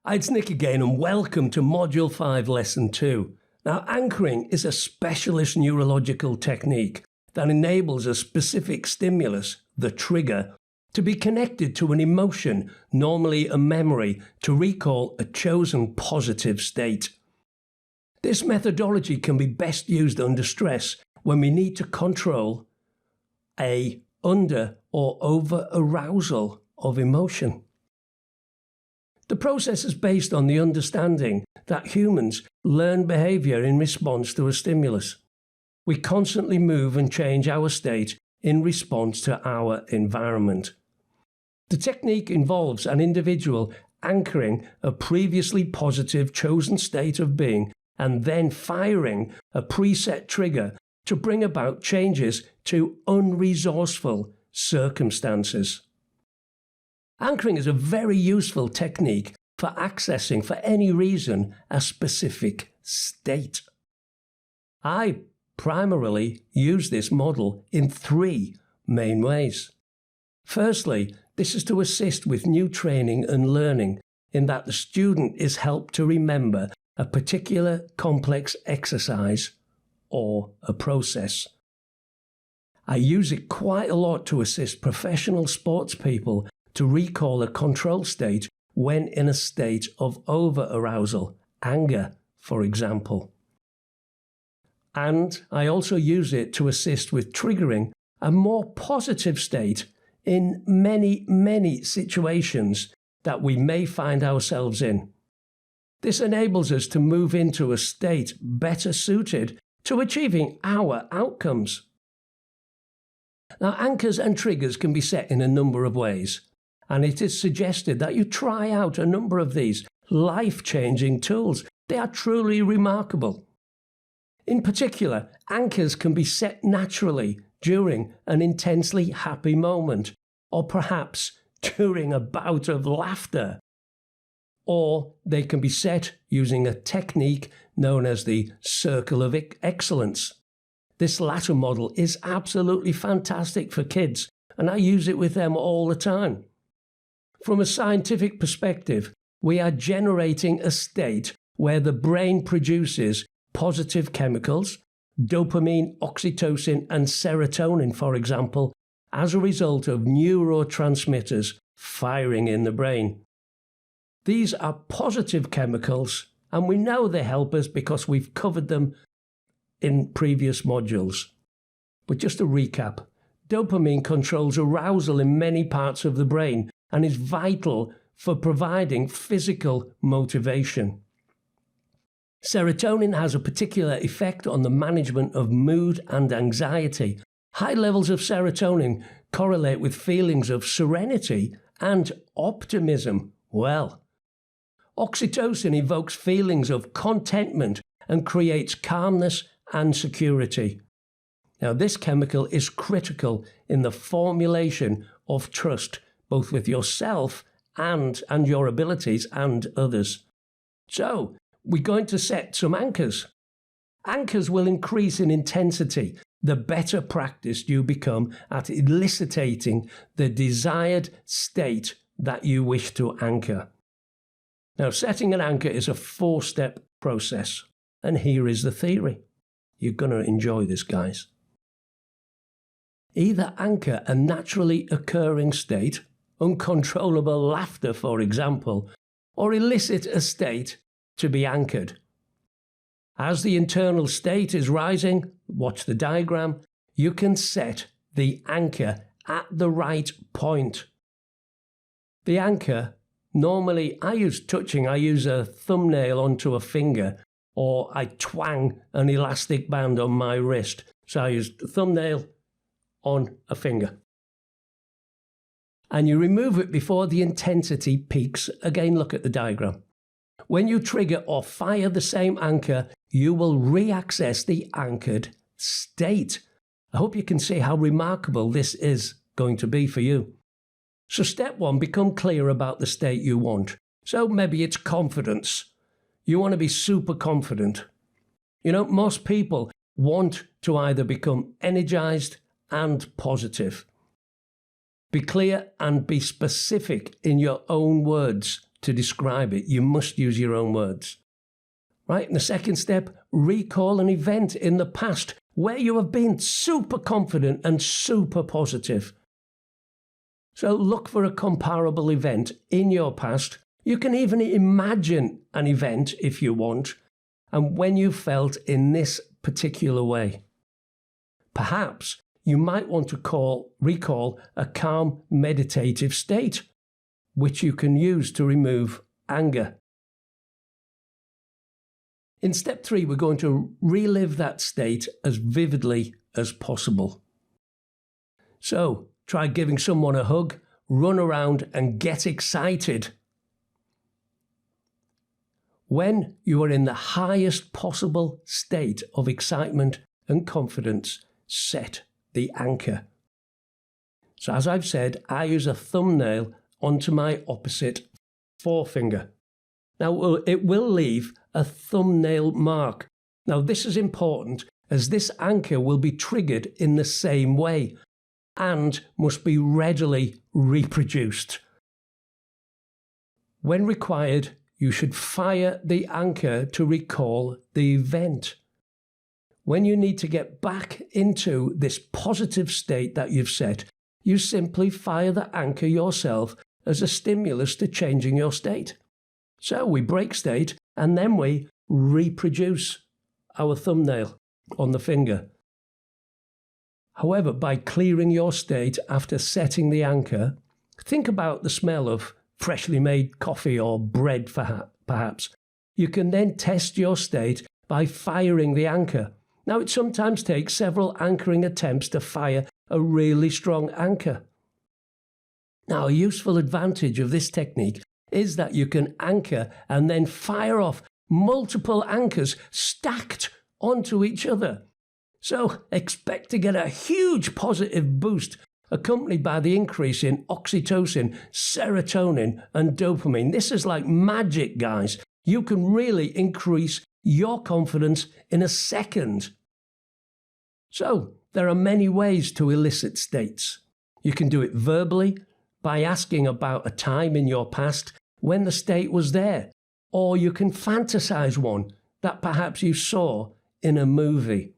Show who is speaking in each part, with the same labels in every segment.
Speaker 1: Hi, it's Nick again and welcome to Module 5, Lesson 2. Now, anchoring is a specialist neurological technique that enables a specific stimulus, the trigger, to be connected to an emotion, normally a memory, to recall a chosen positive state. This methodology can be best used under stress when we need to control a under or over arousal of emotion. The process is based on the understanding that humans learn behaviour in response to a stimulus. We constantly move and change our state in response to our environment. The technique involves an individual anchoring a previously positive chosen state of being and then firing a preset trigger to bring about changes to un-resourceful circumstances. Anchoring is a very useful technique for accessing, for any reason, a specific state. I primarily use this model in 3 main ways. Firstly, this is to assist with new training and learning in that the student is helped to remember a particular complex exercise or a process. I use it quite a lot to assist professional sports people to recall a control state when in a state of over-arousal, anger, for example. And I also use it to assist with triggering a more positive state in many situations that we may find ourselves in. This enables us to move into a state better suited to achieving our outcomes. Now, anchors and triggers can be set in a number of ways, and it is suggested that you try out a number of these life-changing tools. They are truly remarkable. In particular, anchors can be set naturally during an intensely happy moment, or perhaps during a bout of laughter. Or they can be set using a technique known as the circle of excellence. This latter model is absolutely fantastic for kids, and I use it with them all the time. From a scientific perspective, we are generating a state where the brain produces positive chemicals, dopamine, oxytocin, and serotonin, for example, as a result of neurotransmitters firing in the brain. These are positive chemicals, and we know they help us because we've covered them in previous modules. But just to recap, dopamine controls arousal in many parts of the brain and is vital for providing physical motivation. Serotonin has a particular effect on the management of mood and anxiety. High levels of serotonin correlate with feelings of serenity and optimism. Well, oxytocin evokes feelings of contentment and creates calmness and security. Now, this chemical is critical in the formulation of trust, both with yourself and your abilities and others. So, we're going to set some anchors. Anchors will increase in intensity the better practiced you become at eliciting the desired state that you wish to anchor. Now, setting an anchor is a 4-step process, and here is the theory. You're going to enjoy this, guys. Either anchor a naturally occurring state, uncontrollable laughter, for example, or elicit a state to be anchored. As the internal state is rising, watch the diagram, you can set the anchor at the right point. The anchor, normally I use touching, I use a thumbnail onto a finger, or I twang an elastic band on my wrist. So I use the thumbnail on a finger. And you remove it before the intensity peaks. Again, look at the diagram. When you trigger or fire the same anchor, you will re-access the anchored state. I hope you can see how remarkable this is going to be for you. So step 1, become clear about the state you want. So maybe it's confidence. You want to be super confident. You know, most people want to either become energized and positive. Be clear and be specific in your own words to describe it. You must use your own words. Right? And the second step, recall an event in the past where you have been super confident and super positive. So look for a comparable event in your past. You can even imagine an event if you want, and when you felt in this particular way. Perhaps you might want to recall a calm meditative state, which you can use to remove anger. In step 3, we're going to relive that state as vividly as possible. So, try giving someone a hug, run around and get excited. When you are in the highest possible state of excitement and confidence, set the anchor. So as I've said, I use a thumbnail onto my opposite forefinger. Now it will leave a thumbnail mark. Now this is important as this anchor will be triggered in the same way and must be readily reproduced. When required, you should fire the anchor to recall the event. When you need to get back into this positive state that you've set, you simply fire the anchor yourself as a stimulus to changing your state. So we break state and then we reproduce our thumbnail on the finger. However, by clearing your state after setting the anchor, think about the smell of freshly made coffee or bread perhaps. You can then test your state by firing the anchor. Now it sometimes takes several anchoring attempts to fire a really strong anchor. Now a useful advantage of this technique is that you can anchor and then fire off multiple anchors stacked onto each other. So expect to get a huge positive boost accompanied by the increase in oxytocin, serotonin and dopamine. This is like magic, guys. You can really increase your confidence in a second. So there are many ways to elicit states. You can do it verbally by asking about a time in your past when the state was there, or you can fantasize one that perhaps you saw in a movie.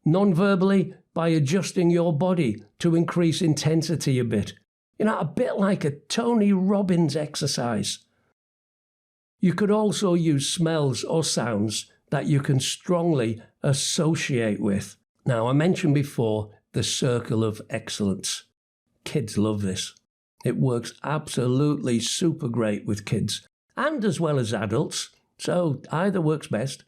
Speaker 1: Non-verbally, by adjusting your body to increase intensity a bit. A bit like a Tony Robbins exercise. You could also use smells or sounds that you can strongly associate with. Now, I mentioned before the circle of excellence. Kids love this. It works absolutely super great with kids and as well as adults, so either works best.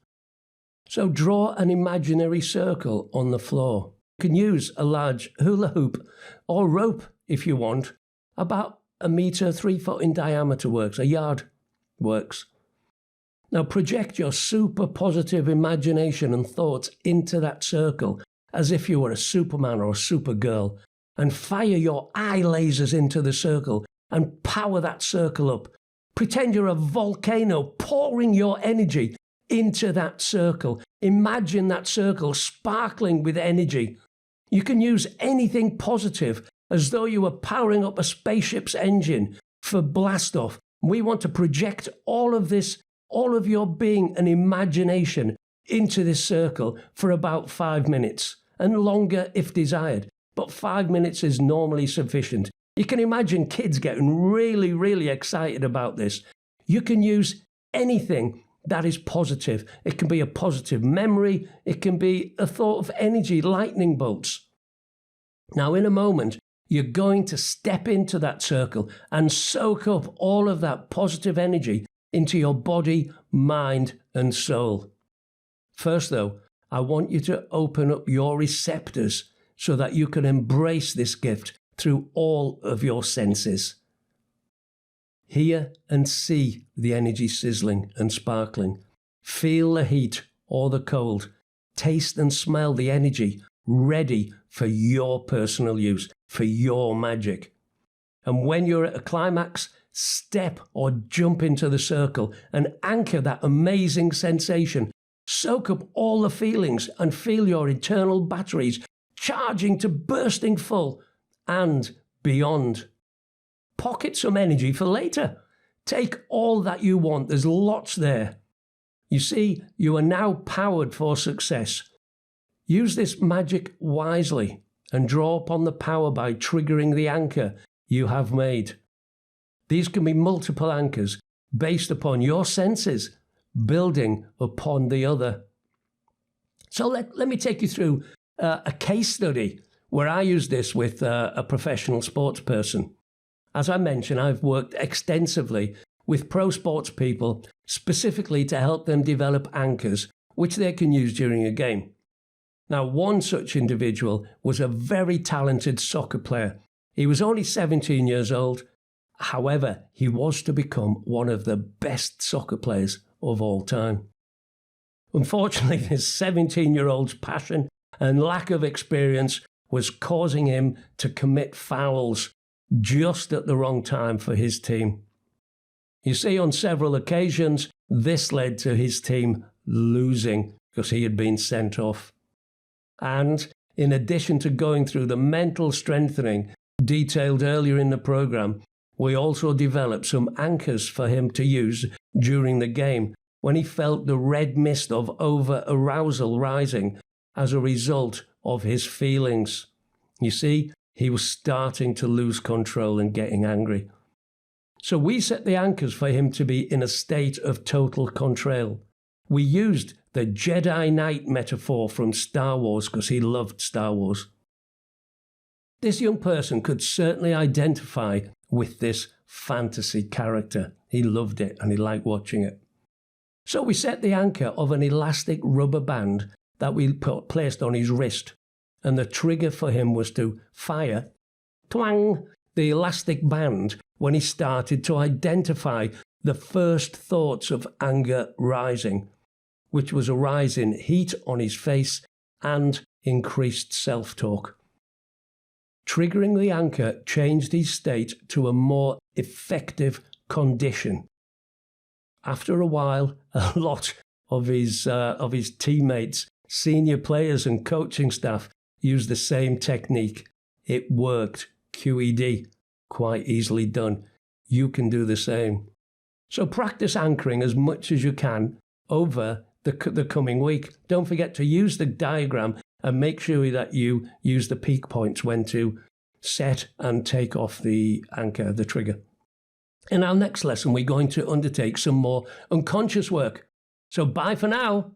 Speaker 1: So draw an imaginary circle on the floor. You can use a large hula hoop or rope if you want. About 1 meter, 3 foot in diameter works, a yard works. Now project your super positive imagination and thoughts into that circle as if you were a Superman or a Supergirl, and fire your eye lasers into the circle and power that circle up. Pretend you're a volcano pouring your energy into that circle. Imagine that circle sparkling with energy. You can use anything positive as though you were powering up a spaceship's engine for blast off. We want to project all of this, all of your being and imagination into this circle for about 5 minutes, and longer if desired. But 5 minutes is normally sufficient. You can imagine kids getting really, really excited about this. You can use anything that is positive. It can be a positive memory. It can be a thought of energy, lightning bolts. Now, in a moment, you're going to step into that circle and soak up all of that positive energy into your body, mind, and soul. First, though, I want you to open up your receptors so that you can embrace this gift through all of your senses. Hear and see the energy sizzling and sparkling. Feel the heat or the cold. Taste and smell the energy ready for your personal use, for your magic. And when you're at a climax, step or jump into the circle and anchor that amazing sensation. Soak up all the feelings and feel your internal batteries charging to bursting full and beyond. Pocket some energy for later. Take all that you want. There's lots there. You see, you are now powered for success. Use this magic wisely and draw upon the power by triggering the anchor you have made. These can be multiple anchors based upon your senses, building upon the other. So let me take you through a case study where I use this with a professional sports person. As I mentioned, I've worked extensively with pro sports people, specifically to help them develop anchors which they can use during a game. Now, one such individual was a very talented soccer player. He was only 17 years old. However, he was to become one of the best soccer players of all time. Unfortunately, this 17-year-old's passion and lack of experience was causing him to commit fouls just at the wrong time for his team. You see, on several occasions, this led to his team losing because he had been sent off. And in addition to going through the mental strengthening detailed earlier in the program, we also developed some anchors for him to use during the game when he felt the red mist of over-arousal rising as a result of his feelings. You see, he was starting to lose control and getting angry. So we set the anchors for him to be in a state of total control. We used the Jedi Knight metaphor from Star Wars because he loved Star Wars. This young person could certainly identify with this fantasy character. He loved it and he liked watching it. So we set the anchor of an elastic rubber band that we placed on his wrist, and the trigger for him was to fire, twang, the elastic band when he started to identify the first thoughts of anger rising, which was a rise in heat on his face and increased self-talk. Triggering the anchor changed his state to a more effective condition. After a while, a lot of his teammates, senior players and coaching staff used the same technique. It worked. QED. Quite easily done. You can do the same. So practice anchoring as much as you can over the coming week. Don't forget to use the diagram and make sure that you use the peak points when to set and take off the anchor, the trigger. In our next lesson, we're going to undertake some more unconscious work. So bye for now.